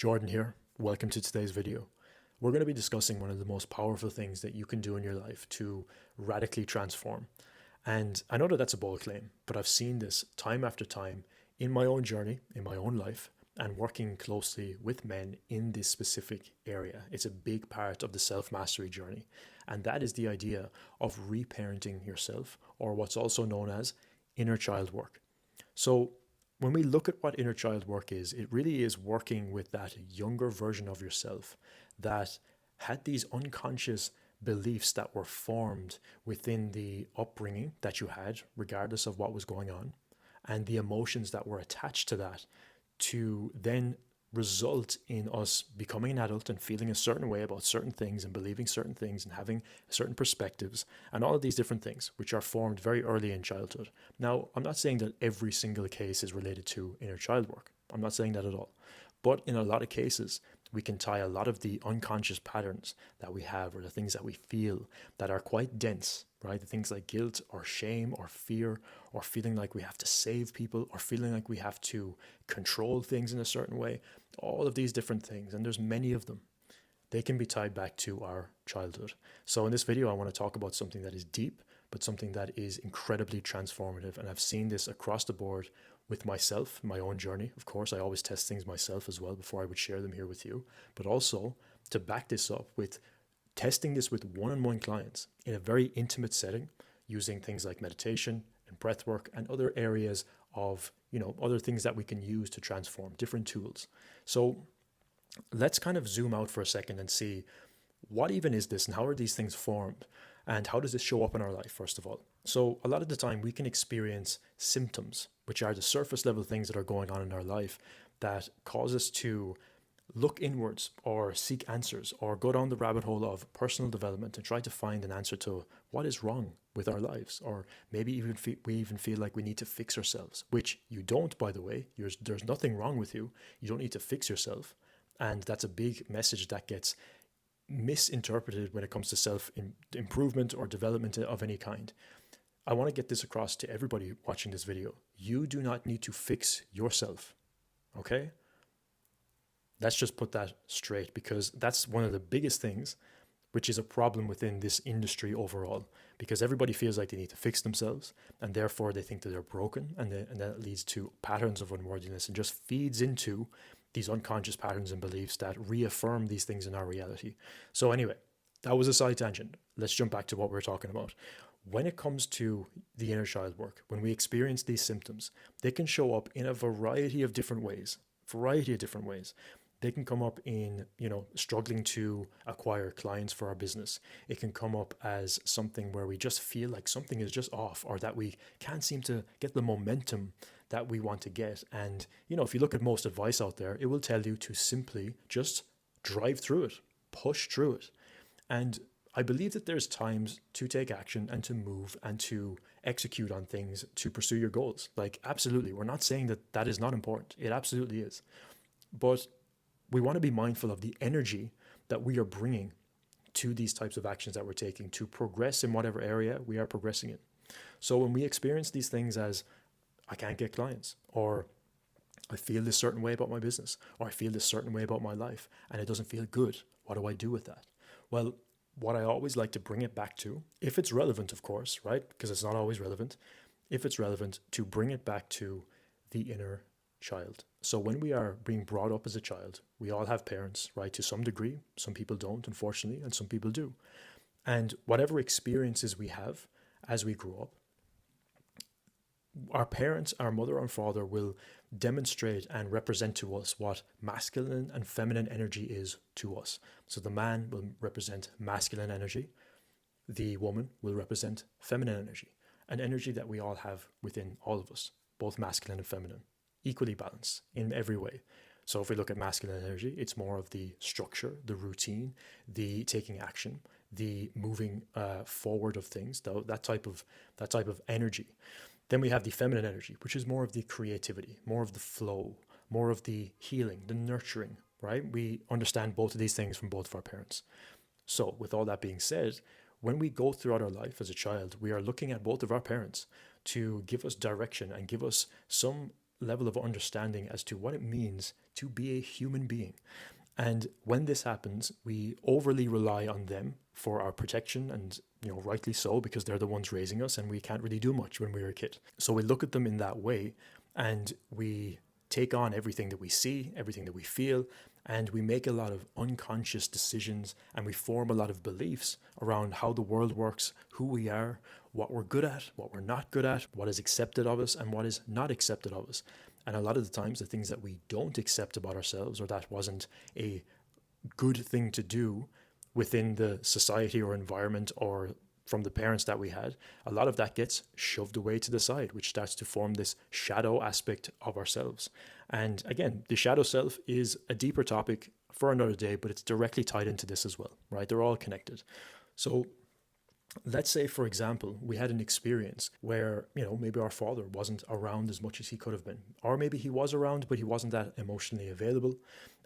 Jordan here. Welcome to today's video. We're going to be discussing one of the most powerful things that you can do in your life to radically transform. And I know that that's a bold claim, but I've seen this time after time in my own journey, in my own life, and working closely with men in this specific area. It's a big part of the self-mastery journey. And that is the idea of reparenting yourself, or what's also known as inner child work. So when we look at what inner child work is, it really is working with that younger version of yourself that had these unconscious beliefs that were formed within the upbringing that you had, regardless of what was going on, and the emotions that were attached to that to then result in us becoming an adult and feeling a certain way about certain things and believing certain things and having certain perspectives and all of these different things which are formed very early in childhood. Now, I'm not saying that every single case is related to inner child work. I'm not saying that at all. But in a lot of cases, we can tie a lot of the unconscious patterns that we have or the things that we feel that are quite dense, right? The things like guilt or shame or fear or feeling like we have to save people or feeling like we have to control things in a certain way, all of these different things, and there's many of them. They can be tied back to our childhood. So in this video, I want to talk about something that is deep, but something that is incredibly transformative. And I've seen this across the board with myself, my own journey. Of course, I always test things myself as well before I would share them here with you, but also to back this up with testing this with one-on-one clients in a very intimate setting, using things like meditation and breath work and other areas of, other things that we can use to transform, different tools. So let's kind of zoom out for a second and see what even is this and how are these things formed and how does this show up in our life, first of all. So a lot of the time we can experience symptoms, which are the surface level things that are going on in our life that cause us to look inwards or seek answers or go down the rabbit hole of personal development and try to find an answer to what is wrong with our lives, or maybe even we even feel like we need to fix ourselves, which you don't, by the way. There's nothing wrong with you. You don't need to fix yourself. And that's a big message that gets misinterpreted when it comes to self-improvement or development of any kind. I want to get this across to everybody watching this video. You do not need to fix yourself, okay? Let's just put that straight, because that's one of the biggest things, which is a problem within this industry overall, because everybody feels like they need to fix themselves and therefore they think that they're broken, and that leads to patterns of unworthiness and just feeds into these unconscious patterns and beliefs that reaffirm these things in our reality. So anyway, that was a side tangent. Let's jump back to what we're talking about. When it comes to the inner child work, when we experience these symptoms, they can show up in a variety of different ways. They can come up in, struggling to acquire clients for our business. It can come up as something where we just feel like something is just off, or that we can't seem to get the momentum that we want to get. And, if you look at most advice out there, it will tell you to simply just drive through it, push through it. And I believe that there's times to take action and to move and to execute on things to pursue your goals. Like, absolutely. We're not saying that that is not important. It absolutely is. But we want to be mindful of the energy that we are bringing to these types of actions that we're taking to progress in whatever area we are progressing in. So when we experience these things as, I can't get clients, or I feel this certain way about my business, or I feel this certain way about my life, and it doesn't feel good, what do I do with that? Well, what I always like to bring it back to, if it's relevant, of course, right? Because it's not always relevant. If it's relevant, to bring it back to the inner child. So when we are being brought up as a child, we all have parents, right? To some degree. Some people don't, unfortunately, and some people do. And whatever experiences we have as we grow up, our parents, our mother and father, will demonstrate and represent to us what masculine and feminine energy is to us. So the man will represent masculine energy. The woman will represent feminine energy, an energy that we all have within all of us, both masculine and feminine, equally balanced in every way. So if we look at masculine energy, it's more of the structure, the routine, the taking action, the moving forward of things, that type of energy. Then we have the feminine energy, which is more of the creativity, more of the flow, more of the healing, the nurturing, right? We understand both of these things from both of our parents. So with all that being said, when we go throughout our life as a child, we are looking at both of our parents to give us direction and give us some level of understanding as to what it means to be a human being. And when this happens, we overly rely on them for our protection, and rightly so, because they're the ones raising us and we can't really do much when we were a kid. So we look at them in that way, and we take on everything that we see, everything that we feel, and we make a lot of unconscious decisions, and we form a lot of beliefs around how the world works, who we are, what we're good at, what we're not good at, what is accepted of us and what is not accepted of us. And a lot of the times, the things that we don't accept about ourselves, or that wasn't a good thing to do within the society or environment or from the parents that we had, a lot of that gets shoved away to the side, which starts to form this shadow aspect of ourselves. And again, the shadow self is a deeper topic for another day, but it's directly tied into this as well, right? They're all connected. So let's say, for example, we had an experience where, maybe our father wasn't around as much as he could have been, or maybe he was around, but he wasn't that emotionally available.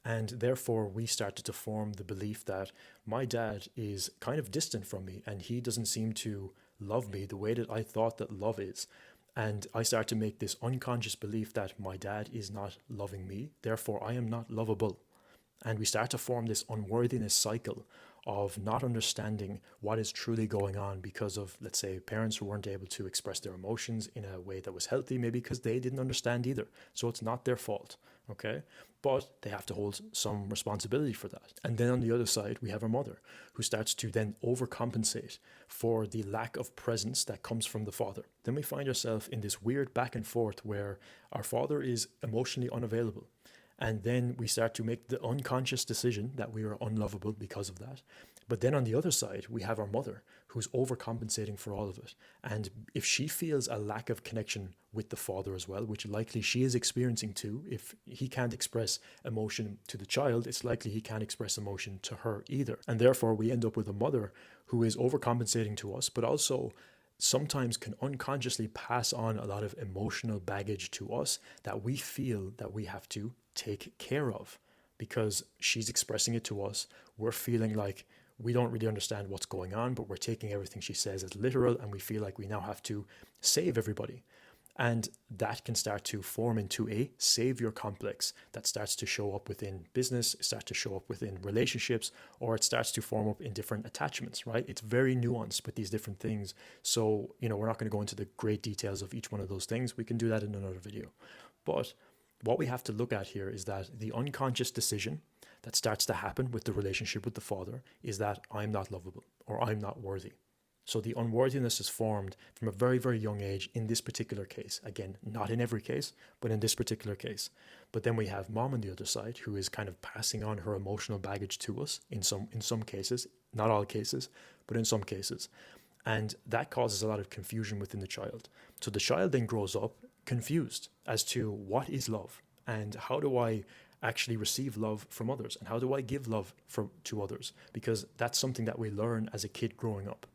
And therefore, we started to form the belief that my dad is kind of distant from me and he doesn't seem to love me the way that I thought that love is. And I start to make this unconscious belief that my dad is not loving me, therefore I am not lovable. And we start to form this unworthiness cycle of not understanding what is truly going on because of, let's say, parents who weren't able to express their emotions in a way that was healthy, maybe because they didn't understand either. So it's not their fault, okay? But they have to hold some responsibility for that. And then on the other side, we have our mother, who starts to then overcompensate for the lack of presence that comes from the father. Then we find ourselves in this weird back and forth where our father is emotionally unavailable. And then we start to make the unconscious decision that we are unlovable because of that. But then on the other side, we have our mother who's overcompensating for all of it. And if she feels a lack of connection with the father as well, which likely she is experiencing too, if he can't express emotion to the child, it's likely he can't express emotion to her either. And therefore, we end up with a mother who is overcompensating to us, but also sometimes can unconsciously pass on a lot of emotional baggage to us that we feel that we have to take care of because she's expressing it to us. We're feeling like we don't really understand what's going on, but we're taking everything she says as literal, and we feel like we now have to save everybody. And that can start to form into a savior complex that starts to show up within business, it starts to show up within relationships, or it starts to form up in different attachments, right? It's very nuanced with these different things. So, we're not going to go into the great details of each one of those things. We can do that in another video. But what we have to look at here is that the unconscious decision that starts to happen with the relationship with the father is that I'm not lovable or I'm not worthy. So the unworthiness is formed from a very, very young age in this particular case. Again, not in every case, but in this particular case. But then we have mom on the other side who is kind of passing on her emotional baggage to us in some cases, not all cases, but in some cases. And that causes a lot of confusion within the child. So the child then grows up confused as to what is love and how do I actually receive love from others and how do I give love to others, because that's something that we learn as a kid growing up.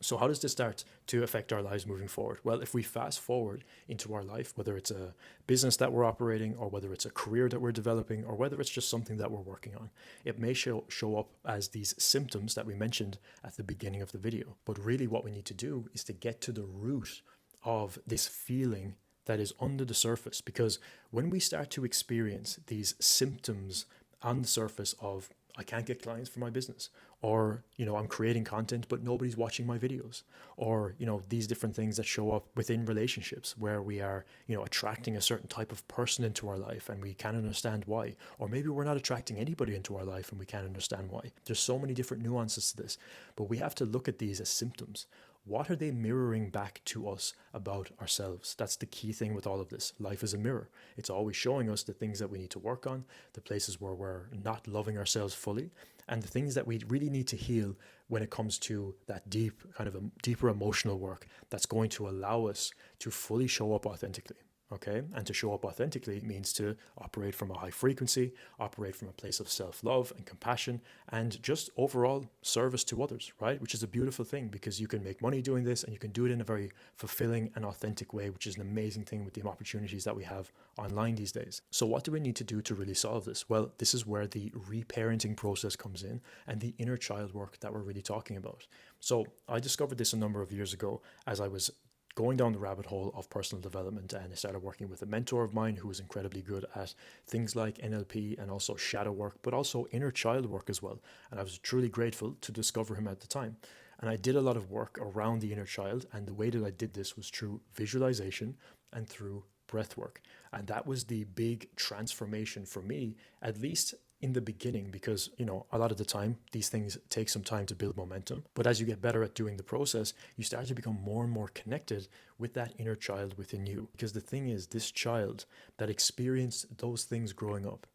So how does this start to affect our lives moving forward? Well, if we fast forward into our life, whether it's a business that we're operating or whether it's a career that we're developing or whether it's just something that we're working on, it may show up as these symptoms that we mentioned at the beginning of the video. But really what we need to do is to get to the root of this feeling that is under the surface, because when we start to experience these symptoms on the surface of I can't get clients for my business, or I'm creating content but nobody's watching my videos, or these different things that show up within relationships where we are attracting a certain type of person into our life and we can't understand why, or maybe we're not attracting anybody into our life and we can't understand why. There's so many different nuances to this, but we have to look at these as symptoms. What are they mirroring back to us about ourselves? That's the key thing with all of this. Life is a mirror. It's always showing us the things that we need to work on, the places where we're not loving ourselves fully, and the things that we really need to heal when it comes to that deep, kind of a deeper emotional work that's going to allow us to fully show up authentically. Okay, and to show up authentically means to operate from a high frequency, operate from a place of self-love and compassion, and just overall service to others, right? Which is a beautiful thing because you can make money doing this and you can do it in a very fulfilling and authentic way, which is an amazing thing with the opportunities that we have online these days. So what do we need to do to really solve this? Well, this is where the reparenting process comes in and the inner child work that we're really talking about. So I discovered this a number of years ago as I was going down the rabbit hole of personal development, and I started working with a mentor of mine who was incredibly good at things like NLP and also shadow work, but also inner child work as well. And I was truly grateful to discover him at the time. And I did a lot of work around the inner child, and the way that I did this was through visualization and through breath work. And that was the big transformation for me, at least in the beginning, because, a lot of the time, these things take some time to build momentum. But as you get better at doing the process, you start to become more and more connected with that inner child within you. Because the thing is, this child that experienced those things growing up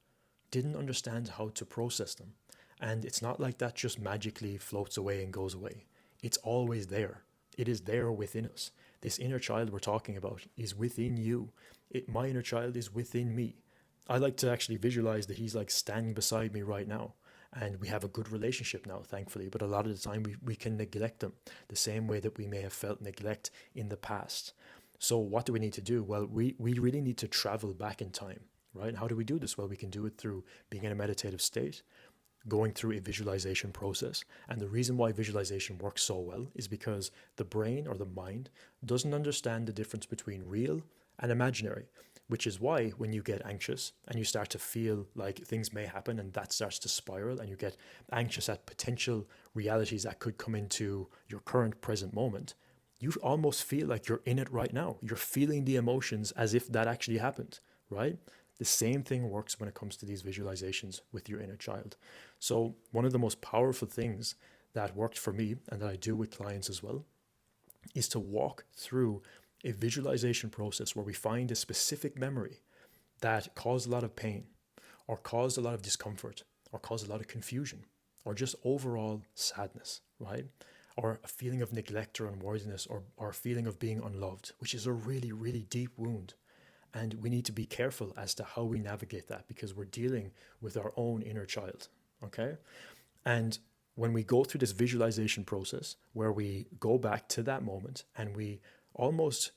didn't understand how to process them. And it's not like that just magically floats away and goes away. It's always there. It is there within us. This inner child we're talking about is within you. My inner child is within me. I like to actually visualize that he's like standing beside me right now. And we have a good relationship now, thankfully. But a lot of the time we can neglect them the same way that we may have felt neglect in the past. So what do we need to do? Well, we really need to travel back in time, right? How do we do this? Well, we can do it through being in a meditative state, going through a visualization process. And the reason why visualization works so well is because the brain or the mind doesn't understand the difference between real and imaginary, which is why when you get anxious and you start to feel like things may happen and that starts to spiral and you get anxious at potential realities that could come into your current present moment, you almost feel like you're in it right now. You're feeling the emotions as if that actually happened, right? The same thing works when it comes to these visualizations with your inner child. So one of the most powerful things that worked for me and that I do with clients as well is to walk through a visualization process where we find a specific memory that caused a lot of pain or caused a lot of discomfort or caused a lot of confusion or just overall sadness, right? Or a feeling of neglect or unworthiness or a feeling of being unloved, which is a really, really deep wound. And we need to be careful as to how we navigate that because we're dealing with our own inner child, okay? And when we go through this visualization process where we go back to that moment and we almost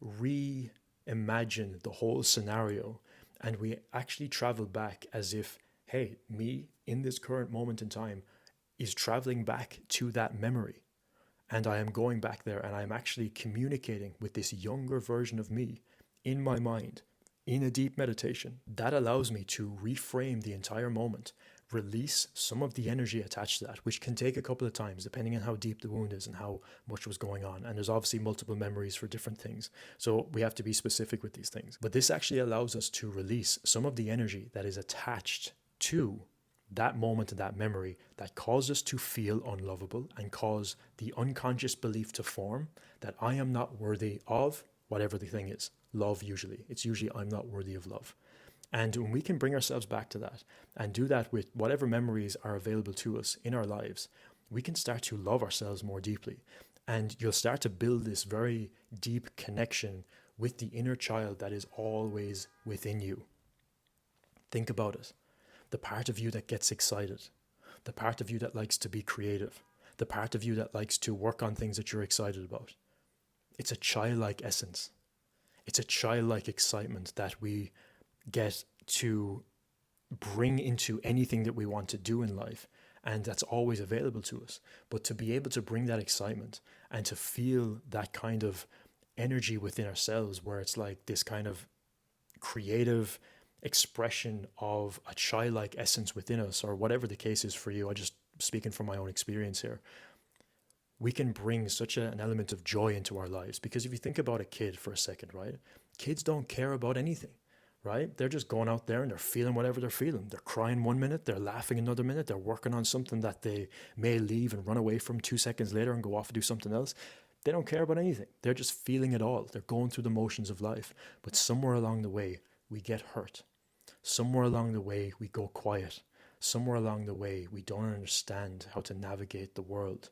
reimagine the whole scenario and we actually travel back as if, hey, me in this current moment in time is traveling back to that memory. And I am going back there and I'm actually communicating with this younger version of me in my mind, in a deep meditation. That allows me to reframe the entire moment, release some of the energy attached to that, which can take a couple of times depending on how deep the wound is and how much was going on. And there's obviously multiple memories for different things. So we have to be specific with these things. But this actually allows us to release some of the energy that is attached to that moment and that memory that caused us to feel unlovable and cause the unconscious belief to form that I am not worthy of whatever the thing is. Love usually. It's usually I'm not worthy of love. And when we can bring ourselves back to that and do that with whatever memories are available to us in our lives, we can start to love ourselves more deeply. And you'll start to build this very deep connection with the inner child that is always within you. Think about it. The part of you that gets excited, the part of you that likes to be creative, the part of you that likes to work on things that you're excited about. It's a childlike essence. It's a childlike excitement that we get to bring into anything that we want to do in life. And that's always available to us. But to be able to bring that excitement and to feel that kind of energy within ourselves where it's like this kind of creative expression of a childlike essence within us, or whatever the case is for you, I just speaking from my own experience here, we can bring such an element of joy into our lives. Because if you think about a kid for a second, right? Kids don't care about anything, right? They're just going out there and they're feeling whatever they're feeling. They're crying 1 minute, they're laughing another minute, they're working on something that they may leave and run away from 2 seconds later and go off and do something else. They don't care about anything. They're just feeling it all. They're going through the motions of life. But somewhere along the way, we get hurt. Somewhere along the way, we go quiet. Somewhere along the way, we don't understand how to navigate the world.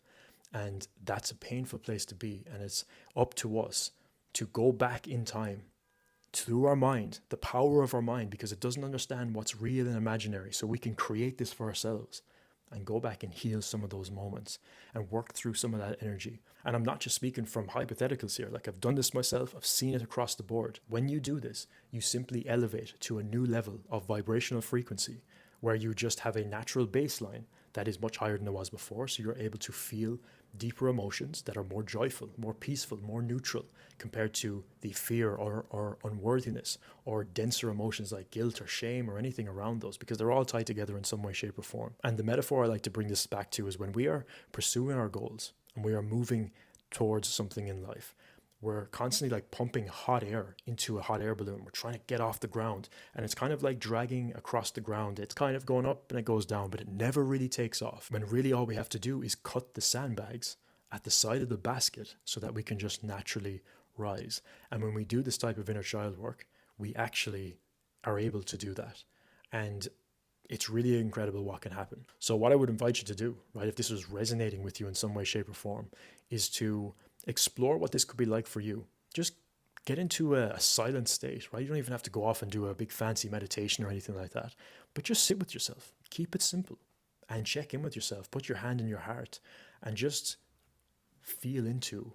And that's a painful place to be. And it's up to us to go back in time through our mind, the power of our mind, because it doesn't understand what's real and imaginary. So we can create this for ourselves and go back and heal some of those moments and work through some of that energy. And I'm not just speaking from hypotheticals here. Like, I've done this myself. I've seen it across the board. When you do this, you simply elevate to a new level of vibrational frequency where you just have a natural baseline that is much higher than it was before. So you're able to feel deeper emotions that are more joyful, more peaceful, more neutral compared to the fear or unworthiness or denser emotions like guilt or shame or anything around those, because they're all tied together in some way, shape, or form. And the metaphor I like to bring this back to is when we are pursuing our goals and we are moving towards something in life, we're constantly like pumping hot air into a hot air balloon. We're trying to get off the ground, and it's kind of like dragging across the ground. It's kind of going up and it goes down, but it never really takes off. When really all we have to do is cut the sandbags at the side of the basket so that we can just naturally rise. And when we do this type of inner child work, we actually are able to do that. And it's really incredible what can happen. So what I would invite you to do, right, if this was resonating with you in some way, shape, or form, is to explore what this could be like for you. Just get into a silent state, right? You don't even have to go off and do a big fancy meditation or anything like that, but just sit with yourself. Keep it simple and check in with yourself. Put your hand in your heart and just feel into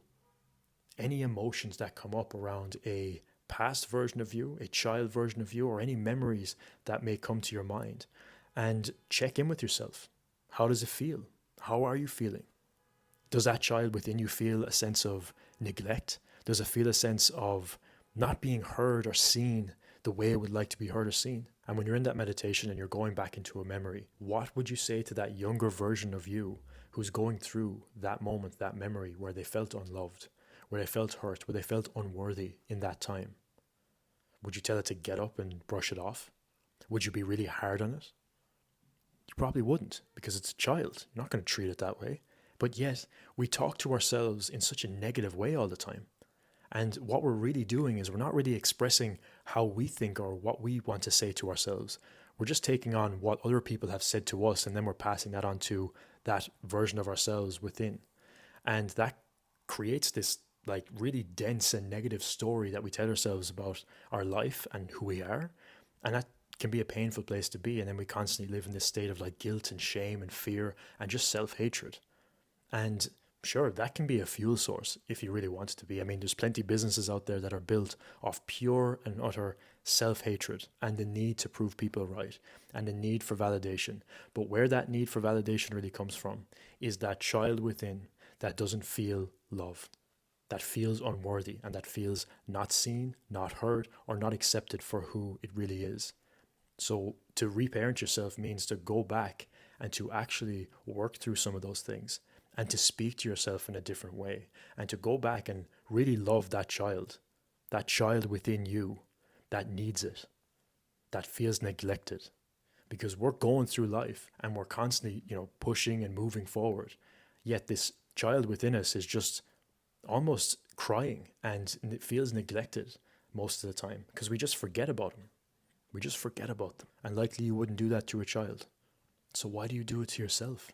any emotions that come up around a past version of you, a child version of you, or any memories that may come to your mind. And check in with yourself. How does it feel? How are you feeling? Does that child within you feel a sense of neglect? Does it feel a sense of not being heard or seen the way it would like to be heard or seen? And when you're in that meditation and you're going back into a memory, what would you say to that younger version of you who's going through that moment, that memory where they felt unloved, where they felt hurt, where they felt unworthy in that time? Would you tell it to get up and brush it off? Would you be really hard on it? You probably wouldn't, because it's a child. You're not going to treat it that way. But yet, we talk to ourselves in such a negative way all the time. And what we're really doing is we're not really expressing how we think or what we want to say to ourselves. We're just taking on what other people have said to us, and then we're passing that on to that version of ourselves within. And that creates this like really dense and negative story that we tell ourselves about our life and who we are. And that can be a painful place to be. And then we constantly live in this state of like guilt and shame and fear and just self-hatred. And sure, that can be a fuel source if you really want it to be. I mean, there's plenty of businesses out there that are built off pure and utter self-hatred and the need to prove people right and the need for validation. But where that need for validation really comes from is that child within that doesn't feel love, that feels unworthy, and that feels not seen, not heard, or not accepted for who it really is. So to reparent yourself means to go back and to actually work through some of those things and to speak to yourself in a different way and to go back and really love that child within you that needs it, that feels neglected. Because we're going through life and we're constantly, pushing and moving forward. Yet this child within us is just almost crying and it feels neglected most of the time because we just forget about them. We just forget about them. And likely you wouldn't do that to a child. So why do you do it to yourself?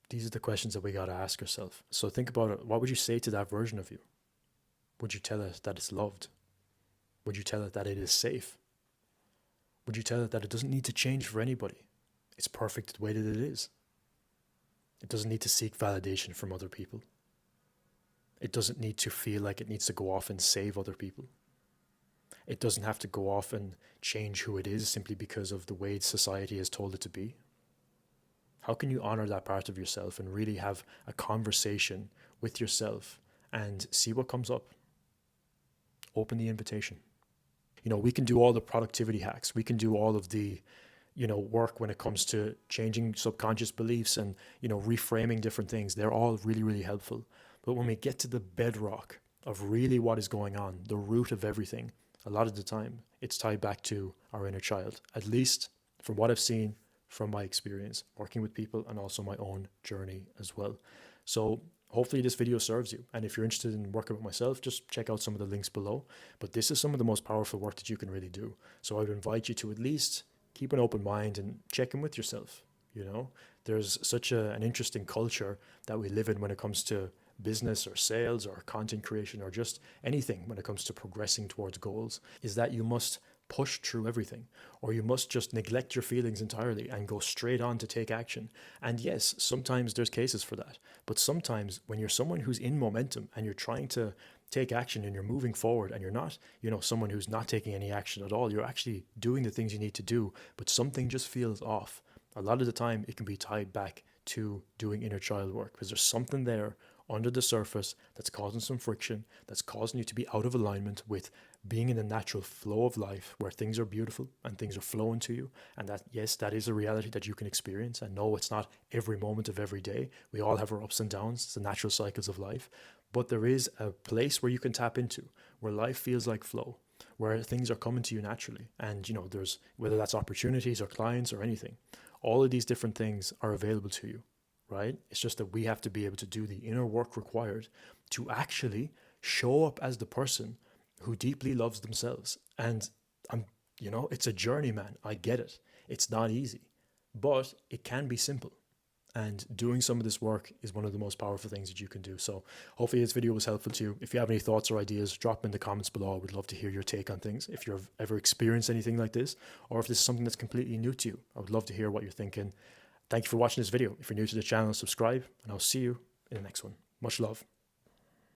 These are the questions that we got to ask ourselves. So think about it. What would you say to that version of you? Would you tell it that it's loved? Would you tell it that it is safe? Would you tell it that it doesn't need to change for anybody? It's perfect the way that it is. It doesn't need to seek validation from other people. It doesn't need to feel like it needs to go off and save other people. It doesn't have to go off and change who it is simply because of the way society has told it to be. How can you honor that part of yourself and really have a conversation with yourself and see what comes up? Open the invitation. We can do all the productivity hacks. We can do all of the, work when it comes to changing subconscious beliefs and, reframing different things. They're all really, really helpful. But when we get to the bedrock of really what is going on, the root of everything, a lot of the time it's tied back to our inner child, at least from what I've seen from my experience working with people and also my own journey as well. So hopefully this video serves you. And if you're interested in working with myself, just check out some of the links below. But this is some of the most powerful work that you can really do. So I would invite you to at least keep an open mind and check in with yourself. There's such an interesting culture that we live in when it comes to business or sales or content creation or just anything when it comes to progressing towards goals, is that you must push through everything, or you must just neglect your feelings entirely and go straight on to take action. And yes, sometimes there's cases for that, but sometimes when you're someone who's in momentum and you're trying to take action and you're moving forward and you're not, someone who's not taking any action at all, you're actually doing the things you need to do, but something just feels off. A lot of the time, it can be tied back to doing inner child work because there's something there under the surface that's causing some friction, that's causing you to be out of alignment with being in the natural flow of life where things are beautiful and things are flowing to you. And that, yes, that is a reality that you can experience. And no, it's not every moment of every day. We all have our ups and downs, it's the natural cycles of life. But there is a place where you can tap into where life feels like flow, where things are coming to you naturally. And, there's whether that's opportunities or clients or anything, all of these different things are available to you, right? It's just that we have to be able to do the inner work required to actually show up as the person who deeply loves themselves. And it's a journey, man. I get it. It's not easy, but it can be simple. And doing some of this work is one of the most powerful things that you can do. So hopefully this video was helpful to you. If you have any thoughts or ideas, drop them in the comments below. I would love to hear your take on things. If you've ever experienced anything like this, or if this is something that's completely new to you, I would love to hear what you're thinking. Thank you for watching this video. If you're new to the channel, subscribe, and I'll see you in the next one. Much love.